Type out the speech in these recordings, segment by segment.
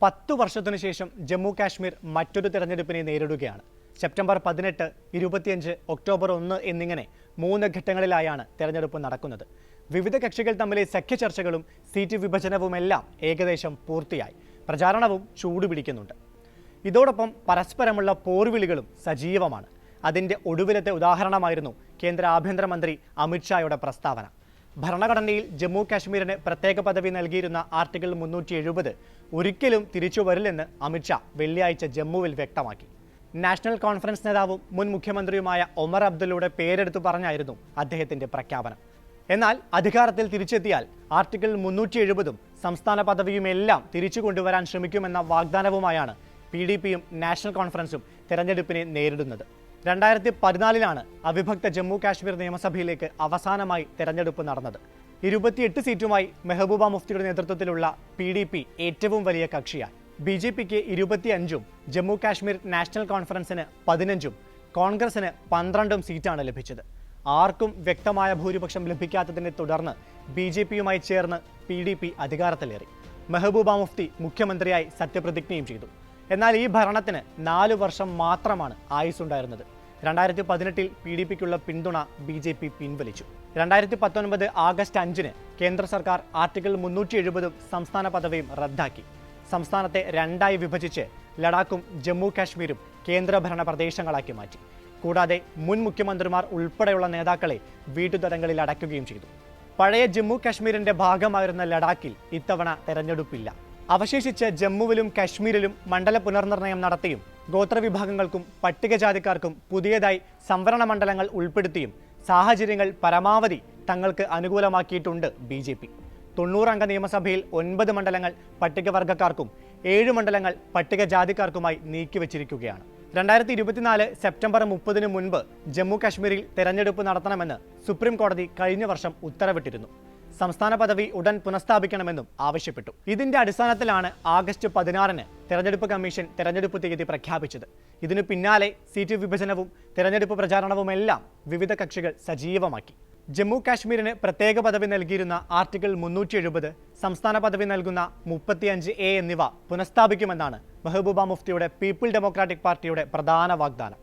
10 വർഷത്തിനു ശേഷം ജമ്മു കാശ്മീർ മറ്റൊരു തെരഞ്ഞെടുപ്പിനെ നേരിടുകയാണ്. സെപ്റ്റംബർ 18, 25, ഒക്ടോബർ 1 എന്നിങ്ങനെ 3 ഘട്ടങ്ങളിലായാണ് തെരഞ്ഞെടുപ്പ് നടക്കുന്നത്. വിവിധ കക്ഷികൾ തമ്മിലെ സഖ്യ ചർച്ചകളും സീറ്റ് വിഭജനവുമെല്ലാം ഏകദേശം പൂർത്തിയായി. പ്രചാരണവും ചൂടുപിടിക്കുന്നുണ്ട്. ഇതോടൊപ്പം പരസ്പരമുള്ള പോർവിളികളും സജീവമാണ്. അതിൻ്റെ ഒടുവിലത്തെ ഉദാഹരണമായിരുന്നു കേന്ദ്ര ആഭ്യന്തരമന്ത്രി അമിത്ഷായുടെ പ്രസ്താവന. ഭരണഘടനയിൽ ജമ്മു കാശ്മീരിന് പ്രത്യേക പദവി നൽകിയിരുന്ന ആർട്ടിക്കിൾ 370 ഒരിക്കലും തിരിച്ചു വരില്ലെന്ന് അമിത്ഷാ വെള്ളിയാഴ്ച ജമ്മുവിൽ വ്യക്തമാക്കി. നാഷണൽ കോൺഫറൻസ് നേതാവും മുൻ മുഖ്യമന്ത്രിയുമായ ഒമർ അബ്ദുള്ളയുടെ പേരെടുത്തു പറഞ്ഞായിരുന്നു അദ്ദേഹത്തിന്റെ പ്രഖ്യാപനം. എന്നാൽ അധികാരത്തിൽ തിരിച്ചെത്തിയാൽ ആർട്ടിക്കിൾ 370 സംസ്ഥാന പദവിയുമെല്ലാം തിരിച്ചു കൊണ്ടുവരാൻ ശ്രമിക്കുമെന്ന വാഗ്ദാനവുമായാണ് PDPയും നാഷണൽ കോൺഫറൻസും തെരഞ്ഞെടുപ്പിനെ നേരിടുന്നത്. 2014 അവിഭക്ത ജമ്മു കാശ്മീർ നിയമസഭയിലേക്ക് അവസാനമായി തെരഞ്ഞെടുപ്പ് നടന്നത്. 28 സീറ്റുമായി മെഹബൂബ മുഫ്തിയുടെ നേതൃത്വത്തിലുള്ള PDP ഏറ്റവും വലിയ കക്ഷിയായി. BJPക്ക് 25ഉം ജമ്മു കാശ്മീർ നാഷണൽ കോൺഫറൻസിന് 15ഉം കോൺഗ്രസിന് 12ഉം സീറ്റാണ് ലഭിച്ചത്. ആർക്കും വ്യക്തമായ ഭൂരിപക്ഷം ലഭിക്കാത്തതിനെ തുടർന്ന് BJPയുമായി ചേർന്ന് PDP അധികാരത്തിലേറി. മെഹബൂബ മുഫ്തി മുഖ്യമന്ത്രിയായി സത്യപ്രതിജ്ഞയും ചെയ്തു. എന്നാൽ ഈ ഭരണത്തിന് 4 വർഷം മാത്രമാണ് ആയുസ്സുണ്ടായിരുന്നത്. 2018 PDPക്കുള്ള പിന്തുണ BJP പിൻവലിച്ചു. 2019 ആഗസ്റ്റ് 5 കേന്ദ്ര സർക്കാർ ആർട്ടിക്കിൾ 370 സംസ്ഥാന പദവിയും റദ്ദാക്കി. സംസ്ഥാനത്തെ രണ്ടായി വിഭജിച്ച് ലഡാക്കും ജമ്മു കാശ്മീരും കേന്ദ്രഭരണ പ്രദേശങ്ങളാക്കി മാറ്റി. കൂടാതെ മുൻ മുഖ്യമന്ത്രിമാർ ഉൾപ്പെടെയുള്ള നേതാക്കളെ വീട്ടുതടങ്കലിൽ അടയ്ക്കുകയും ചെയ്തു. പഴയ ജമ്മു കാശ്മീരിന്റെ ഭാഗമായിരുന്ന ലഡാക്കിൽ ഇത്തവണ തെരഞ്ഞെടുപ്പില്ല. അവശേഷിച്ച് ജമ്മുവിലും കശ്മീരിലും മണ്ഡല പുനർനിർണയം നടത്തിയും ഗോത്രവിഭാഗങ്ങൾക്കും പട്ടികജാതിക്കാർക്കും പുതിയതായി സംവരണ മണ്ഡലങ്ങൾ ഉൾപ്പെടുത്തിയും സാഹചര്യങ്ങൾ പരമാവധി തങ്ങൾക്ക് അനുകൂലമാക്കിയിട്ടുണ്ട് BJP. 90 അംഗ നിയമസഭയിൽ 9 മണ്ഡലങ്ങൾ പട്ടികവർഗക്കാർക്കും 7 മണ്ഡലങ്ങൾ പട്ടികജാതിക്കാർക്കുമായി നീക്കിവച്ചിരിക്കുകയാണ്. 2024 സെപ്റ്റംബർ 30 മുൻപ് ജമ്മു കാശ്മീരിൽ തെരഞ്ഞെടുപ്പ് നടത്തണമെന്ന് സുപ്രീം കോടതി കഴിഞ്ഞ വർഷം ഉത്തരവിട്ടിരുന്നു. സംസ്ഥാന പദവി ഉടൻ പുനഃസ്ഥാപിക്കണമെന്നും ആവശ്യപ്പെട്ടു. ഇതിന്റെ അടിസ്ഥാനത്തിലാണ് ആഗസ്റ്റ് 16 തെരഞ്ഞെടുപ്പ് കമ്മീഷൻ തെരഞ്ഞെടുപ്പ് തീയതി പ്രഖ്യാപിച്ചത്. ഇതിനു പിന്നാലെ സീറ്റ് വിഭജനവും തെരഞ്ഞെടുപ്പ് പ്രചാരണവുമെല്ലാം വിവിധ കക്ഷികൾ സജീവമാക്കി. ജമ്മു കാശ്മീരിന് പ്രത്യേക പദവി നൽകിയിരുന്ന ആർട്ടിക്കിൾ 370, സംസ്ഥാന പദവി നൽകുന്ന 35A എന്നിവ പുനഃസ്ഥാപിക്കുമെന്നാണ് മെഹബൂബ മുഫ്തിയുടെ പീപ്പിൾ ഡെമോക്രാറ്റിക് പാർട്ടിയുടെ പ്രധാന വാഗ്ദാനം.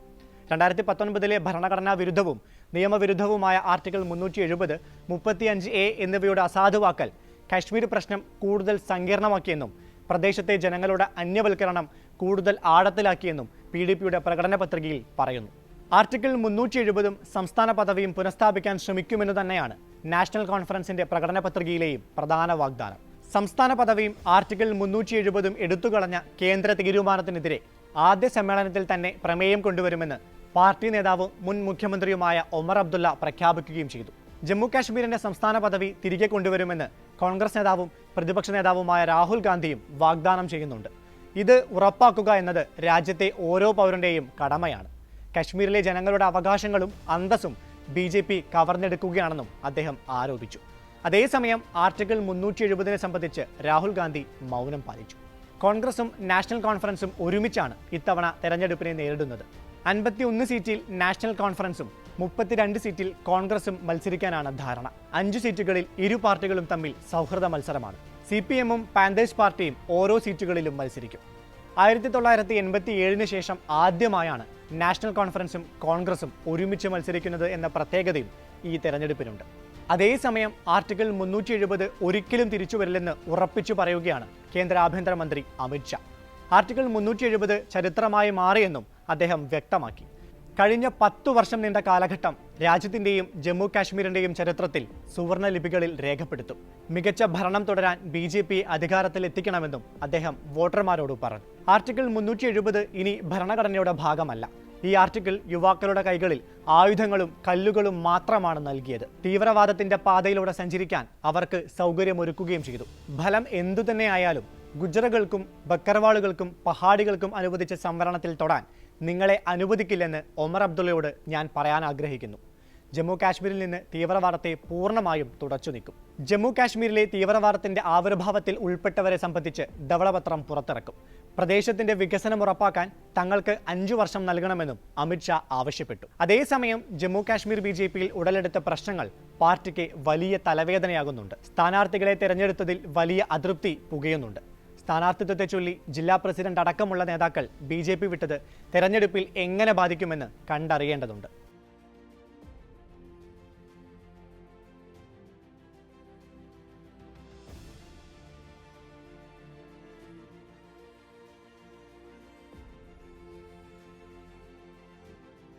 2019 ഭരണഘടനാ വിരുദ്ധവും നിയമവിരുദ്ധവുമായ ആർട്ടിക്കിൾ 370, 35A എന്നിവയുടെ അസാധുവാക്കൽ കാശ്മീർ പ്രശ്നം കൂടുതൽ സങ്കീർണമാക്കിയെന്നും പ്രദേശത്തെ ജനങ്ങളുടെ അന്യവൽക്കരണം കൂടുതൽ ആഴത്തിലാക്കിയെന്നും PDPയുടെ പ്രകടന പത്രികയിൽ പറയുന്നു. ആർട്ടിക്കിൾ 370 സംസ്ഥാന പദവിയും പുനഃസ്ഥാപിക്കാൻ ശ്രമിക്കുമെന്ന് തന്നെയാണ് നാഷണൽ കോൺഫറൻസിന്റെ പ്രകടന പത്രികയിലെയും പ്രധാന വാഗ്ദാനം. സംസ്ഥാന പദവിയും ആർട്ടിക്കിൾ 370 എടുത്തുകളഞ്ഞ കേന്ദ്ര തീരുമാനത്തിനെതിരെ ആദ്യ സമ്മേളനത്തിൽ തന്നെ പ്രമേയം കൊണ്ടുവരുമെന്ന് പാർട്ടി നേതാവ് മുൻ മുഖ്യമന്ത്രിയുമായ ഒമർ അബ്ദുള്ള പ്രഖ്യാപിക്കുകയും ചെയ്തു. ജമ്മു കാശ്മീരിന്റെ സംസ്ഥാന പദവി തിരികെ കൊണ്ടുവരുമെന്ന് കോൺഗ്രസ് നേതാവും പ്രതിപക്ഷ നേതാവുമായ രാഹുൽ ഗാന്ധിയും വാഗ്ദാനം ചെയ്യുന്നുണ്ട്. ഇത് ഉറപ്പാക്കുക എന്നത് രാജ്യത്തെ ഓരോ പൗരന്റെയും കടമയാണ്. കശ്മീരിലെ ജനങ്ങളുടെ അവകാശങ്ങളും അന്തസ്സും BJP കവർന്നെടുക്കുകയാണെന്നും അദ്ദേഹം ആരോപിച്ചു. അതേസമയം ആർട്ടിക്കിൾ 370 സംബന്ധിച്ച് രാഹുൽ ഗാന്ധി മൗനം പാലിച്ചു. കോൺഗ്രസും നാഷണൽ കോൺഫറൻസും ഒരുമിച്ചാണ് ഇത്തവണ തെരഞ്ഞെടുപ്പിനെ നേരിടുന്നത്. 51 സീറ്റിൽ നാഷണൽ കോൺഫറൻസും 32 സീറ്റിൽ കോൺഗ്രസും മത്സരിക്കാനാണ് ധാരണ. 5 സീറ്റുകളിൽ ഇരു പാർട്ടികളും തമ്മിൽ സൗഹൃദ മത്സരമാണ്. CPMഉം പാന്തേഴ്സ് പാർട്ടിയും ഓരോ സീറ്റുകളിലും മത്സരിക്കും. 1987 ശേഷം ആദ്യമായാണ് നാഷണൽ കോൺഫറൻസും കോൺഗ്രസും ഒരുമിച്ച് മത്സരിക്കുന്നത് എന്ന പ്രത്യേകതയും ഈ തെരഞ്ഞെടുപ്പിനുണ്ട്. അതേസമയം ആർട്ടിക്കിൾ 370 ഒരിക്കലും തിരിച്ചു വരില്ലെന്ന് ഉറപ്പിച്ചു പറയുകയാണ് കേന്ദ്ര ആഭ്യന്തരമന്ത്രി അമിത്ഷാ. ആർട്ടിക്കിൾ 370 ചരിത്രമായി മാറിയെന്നും അദ്ദേഹം വ്യക്തമാക്കി. കഴിഞ്ഞ 10 വർഷം നീണ്ട കാലഘട്ടം രാജ്യത്തിന്റെയും ജമ്മു കാശ്മീരിന്റെയും ചരിത്രത്തിൽ സുവർണ ലിപികളിൽ രേഖപ്പെടുത്തും. മികച്ച ഭരണം തുടരാൻ BJP അധികാരത്തിൽ എത്തിക്കണമെന്നും അദ്ദേഹം വോട്ടർമാരോട് പറഞ്ഞു. ആർട്ടിക്കിൾ 370 ഇനി ഭരണഘടനയുടെ ഭാഗമല്ല. ഈ ആർട്ടിക്കിൾ യുവാക്കളുടെ കൈകളിൽ ആയുധങ്ങളും കല്ലുകളും മാത്രമാണ് നൽകിയത്. തീവ്രവാദത്തിന്റെ പാതയിലൂടെ സഞ്ചരിക്കാൻ അവർക്ക് സൗകര്യമൊരുക്കുകയും ചെയ്തു. ഫലം എന്തുതന്നെയായാലും ഗുജറുകൾക്കും ബക്കർവാളുകൾക്കും പഹാഡികൾക്കും അനുവദിച്ച സംവരണത്തിൽ തൊടാൻ നിങ്ങളെ അനുവദിക്കില്ലെന്ന് ഒമർ അബ്ദുള്ളയോട് ഞാൻ പറയാൻ ആഗ്രഹിക്കുന്നു. ജമ്മു കാശ്മീരിൽ നിന്ന് തീവ്രവാദത്തെ പൂർണ്ണമായും തുടച്ചു നീക്കും. ജമ്മു കാശ്മീരിലെ തീവ്രവാദത്തിന്റെ ആവിർഭാവത്തിൽ ഉൾപ്പെട്ടവരെ സംബന്ധിച്ച് ധവളപത്രം പുറത്തിറക്കും. പ്രദേശത്തിന്റെ വികസനം ഉറപ്പാക്കാൻ തങ്ങൾക്ക് 5 വർഷം നൽകണമെന്നും അമിത്ഷാ ആവശ്യപ്പെട്ടു. അതേസമയം ജമ്മു കാശ്മീർ BJPയിൽ ഉടലെടുത്ത പ്രശ്നങ്ങൾ പാർട്ടിക്ക് വലിയ തലവേദനയാകുന്നുണ്ട്. സ്ഥാനാർത്ഥികളെ തെരഞ്ഞെടുത്തതിൽ വലിയ അതൃപ്തി പുകയുന്നുണ്ട്. സ്ഥാനാർത്ഥിത്വത്തെ ചൊല്ലി ജില്ലാ പ്രസിഡന്റ് അടക്കമുള്ള നേതാക്കൾ BJP വിട്ടത് തെരഞ്ഞെടുപ്പിൽ എങ്ങനെ ബാധിക്കുമെന്ന് കണ്ടറിയേണ്ടതുണ്ട്.